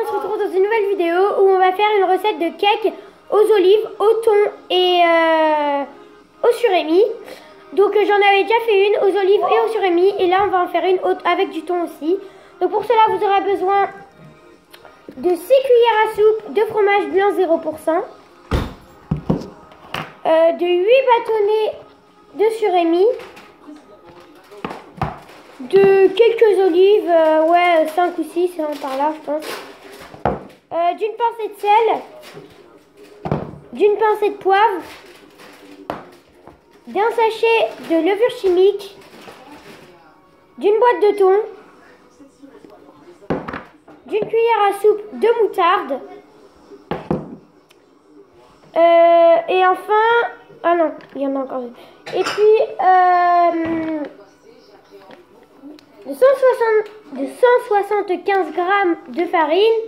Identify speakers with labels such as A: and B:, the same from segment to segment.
A: on se retrouve dans une nouvelle vidéo où on va faire une recette de cake aux olives, au thon et au surimi. Donc j'en avais déjà fait une aux olives et au surimi et là on va en faire une autre avec du thon aussi. Donc pour cela vous aurez besoin de 6 cuillères à soupe de fromage blanc 0%, de 8 bâtonnets de surimi, de quelques olives, ouais 5 ou 6 hein, par là je pense, d'une pincée de sel, d'une pincée de poivre, d'un sachet de levure chimique, d'une boîte de thon, d'une cuillère à soupe de moutarde, et enfin, ah non, il y en a encore une. Et puis, de 175 grammes de farine,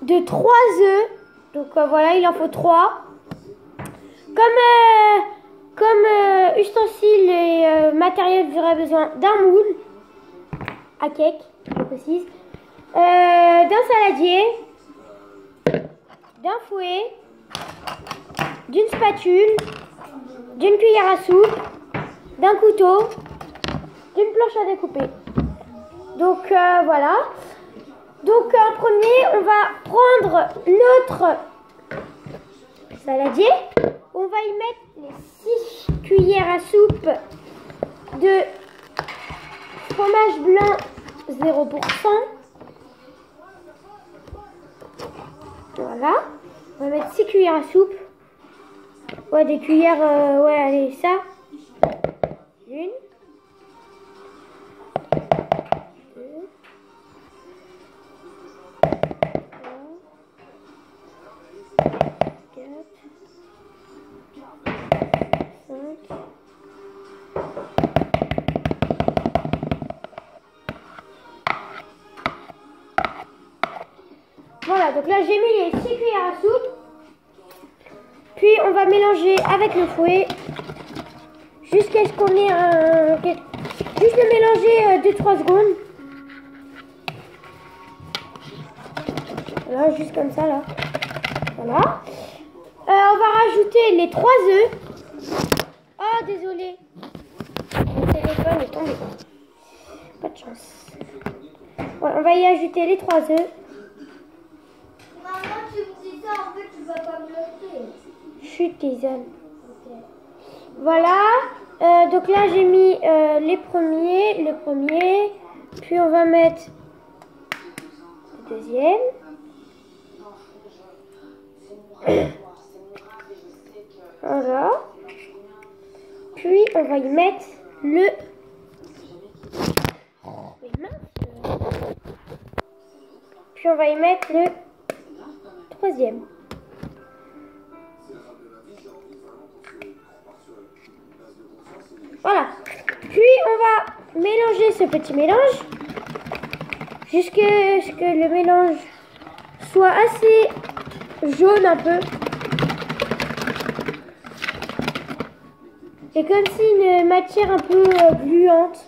A: de 3 œufs, donc voilà, il en faut 3. Comme ustensiles et matériel, vous aurez besoin d'un moule à cake, je précise, d'un saladier, d'un fouet, d'une spatule, d'une cuillère à soupe, d'un couteau, d'une planche à découper. Donc voilà. Donc en premier, on va prendre notre saladier. On va y mettre les 6 cuillères à soupe de fromage blanc 0%. Voilà. On va mettre 6 cuillères à soupe. Ouais, des cuillères, ouais, allez, ça. Une. 2. 3. 4. 5. Voilà, donc là j'ai mis les 6 cuillères à soupe. Puis on va mélanger avec le fouet jusqu'à ce qu'on ait un... Juste le mélanger 2-3 secondes. Voilà, juste comme ça là. Voilà. On va rajouter les 3 œufs. Oh, désolé. Mon téléphone est tombé. Pas de chance. Ouais, on va y ajouter les 3 œufs.
B: Maman, tu me dis ça, en fait, tu vas pas me noter.
A: Chut, Kizan. Okay. Voilà. Donc là, j'ai mis le premier. Puis on va mettre le deuxième. Voilà. Puis on va y mettre le... Puis on va y mettre le troisième. Voilà. Puis on va mélanger ce petit mélange jusqu'à ce que le mélange soit assez jaune un peu. C'est comme si une matière un peu gluante.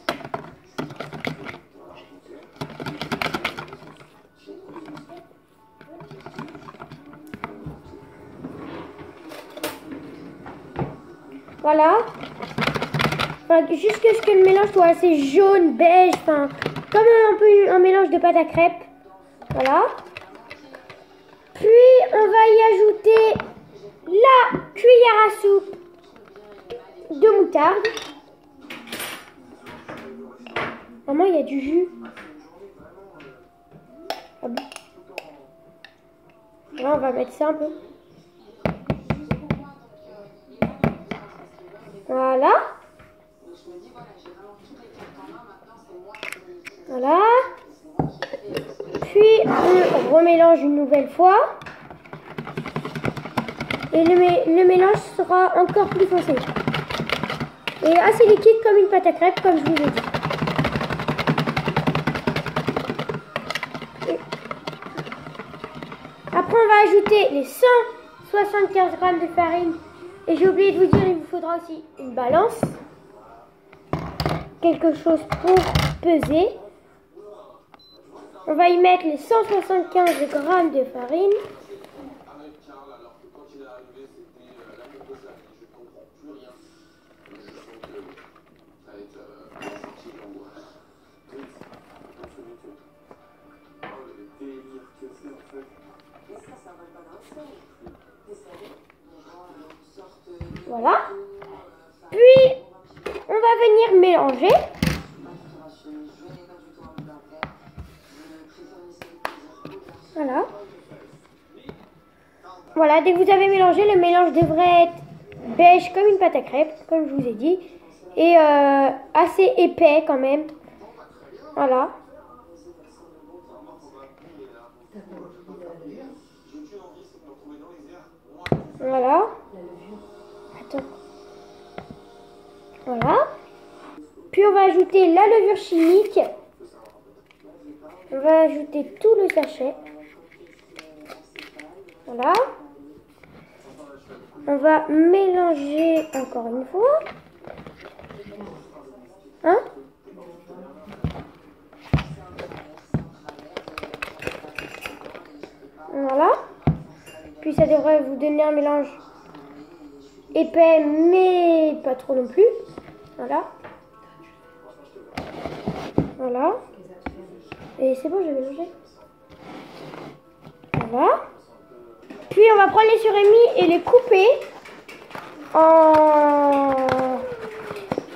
A: Voilà. Enfin, jusqu'à ce que le mélange soit assez jaune, beige, enfin, comme un peu un mélange de pâte à crêpes. Voilà. Puis on va y ajouter la cuillère à soupe de moutarde. Maman, il y a du jus. Ah bon. Là, on va mettre ça un peu. Voilà. Voilà. Puis on remélange une nouvelle fois. Et le mélange sera encore plus foncé. Et assez liquide comme une pâte à crêpes, comme je vous ai dit. Après, on va ajouter les 175 grammes de farine. Et j'ai oublié de vous dire, il vous faudra aussi une balance. Quelque chose pour peser. On va y mettre les 175 grammes de farine. Voilà. Puis, on va venir mélanger. Voilà. Voilà, dès que vous avez mélangé, le mélange devrait être beige comme une pâte à crêpes, comme je vous ai dit. Et assez épais quand même. Voilà. Voilà. Attends. Voilà. Puis on va ajouter la levure chimique. On va ajouter tout le sachet. Voilà. On va mélanger encore une fois. Hein? Voilà. Puis ça devrait vous donner un mélange épais, mais pas trop non plus. Voilà. Voilà. Et c'est bon, j'ai mélangé. Voilà. Puis on va prendre les surémis et les couper en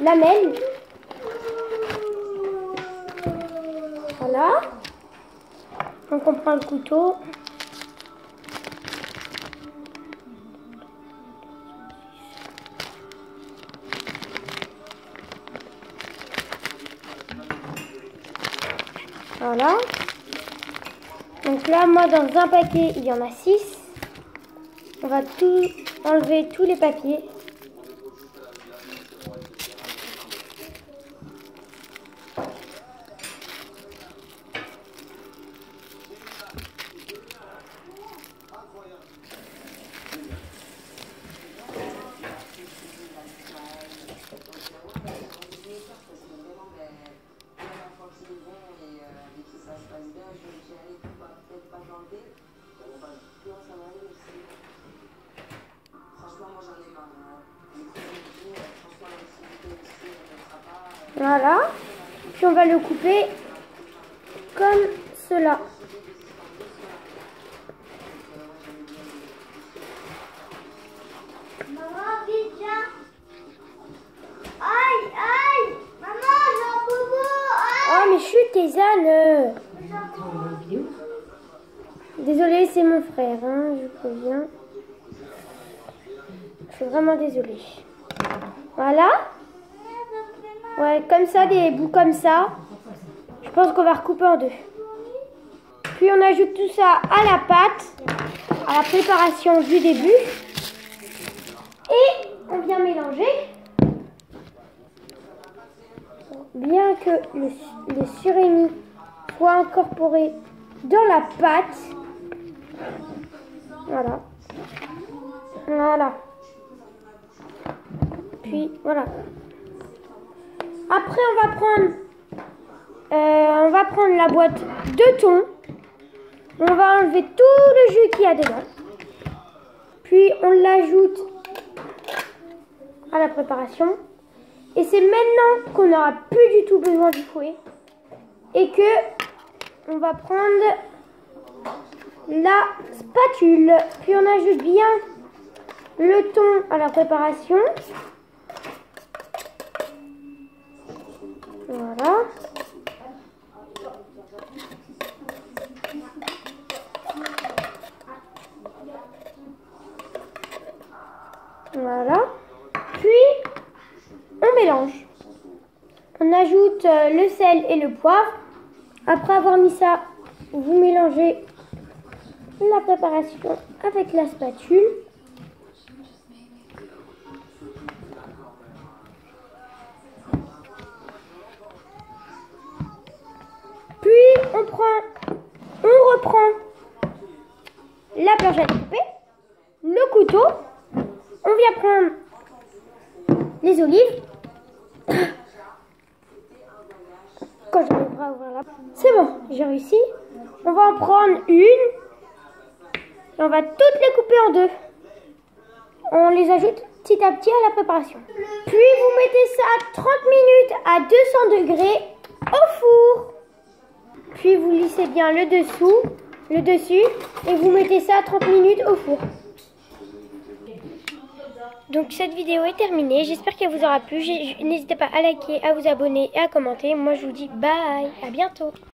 A: lamelles. Voilà. Donc on prend le couteau. Voilà. Donc là, moi, dans un paquet, il y en a 6. On va tout enlever, tous les papiers. Voilà. Puis on va le couper comme cela.
B: Maman, vite là. Aïe, aïe. Maman, j'ai un bobo.
A: Oh, mais chut, tes ânes. Désolée, c'est mon frère, hein, je préviens. Je suis vraiment désolée. Voilà. Ouais, comme ça, des bouts comme ça. Je pense qu'on va recouper en deux. Puis on ajoute tout ça à la pâte, à la préparation du début. Et on vient mélanger. Bien que le surémi soit incorporé dans la pâte. Voilà. Voilà. Puis voilà. Après, on va prendre la boîte de thon. On va enlever tout le jus qu'il y a dedans. Puis, on l'ajoute à la préparation. Et c'est maintenant qu'on n'aura plus du tout besoin du fouet. Et que on va prendre la spatule. Puis, on ajoute bien le thon à la préparation. Voilà. Voilà. Puis, on mélange. On ajoute le sel et le poivre. Après avoir mis ça, vous mélangez la préparation avec la spatule. Puis, on reprend la planche à découper, le couteau, on vient prendre les olives, quand j'arriverai faudra ouvrir la... C'est bon, j'ai réussi. On va en prendre une. Et on va toutes les couper en deux. On les ajoute petit à petit à la préparation. Puis vous mettez ça 30 minutes à 200 degrés au four. Puis vous lissez bien le dessus, et vous mettez ça 30 minutes au four. Donc cette vidéo est terminée, j'espère qu'elle vous aura plu. N'hésitez pas à liker, à vous abonner et à commenter. Moi je vous dis bye, à bientôt.